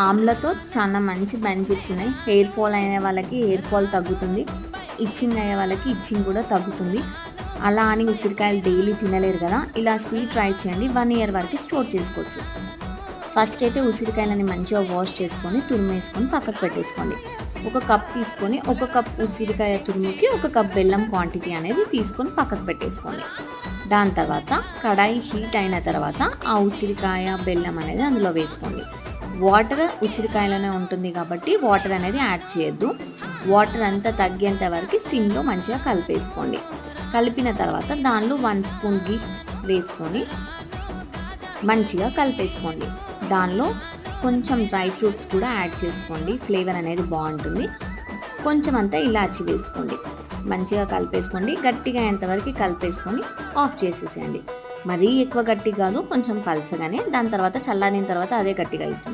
ఆమ్లతో చాలా మంచి బెనిఫిట్స్ ఉన్నాయి. హెయిర్ ఫాల్ అయిన వాళ్ళకి హెయిర్ ఫాల్ తగ్గుతుంది, ఇచ్చింగ్ అయ్యే వాళ్ళకి ఇచ్చింగ్ కూడా తగ్గుతుంది. అలా అని ఉసిరికాయలు డైలీ తినలేరు కదా, ఇలా స్వీట్ ట్రై చేయండి. 1 ఇయర్ వరకు స్టోర్ చేసుకోవచ్చు. ఫస్ట్ అయితే ఉసిరికాయలని మంచిగా వాష్ చేసుకొని తురిమేసుకొని పక్కకు పెట్టేసుకోండి. ఒక కప్ తీసుకొని 1 కప్ ఉసిరికాయ తురుముకి 1 కప్ బెల్లం క్వాంటిటీ అనేది తీసుకొని పక్కకు పెట్టేసుకోండి. దాని తర్వాత కడాయి హీట్ అయిన తర్వాత ఆ ఉసిరికాయ బెల్లం అనేది అందులో వేసుకోండి. వాటర్ ఉసిరికాయలోనే ఉంటుంది కాబట్టి వాటర్ అనేది యాడ్ చేయొద్దు. వాటర్ అంతా తగ్గేంత వరకు సిమ్లో మంచిగా కలిపేసుకోండి. కలిపిన తర్వాత దానిలో 1 స్పూన్ ఘీ వేసుకొని మంచిగా కలిపేసుకోండి. దానిలో కొంచెం డ్రై ఫ్రూట్స్ కూడా యాడ్ చేసుకోండి, ఫ్లేవర్ అనేది బాగుంటుంది. కొంచెం అంతా ఇలాచి వేసుకోండి, మంచిగా కలిపేసుకోండి. గట్టిగా అయ్యేంతవరకు కలిపేసుకొని ఆఫ్ చేసేసేయండి. మరీ ఎక్కువ గట్టి కాదు, కొంచెం పలచగానే. దాని తర్వాత చల్లారిన తర్వాత అదే గట్టిగా అవుతుంది.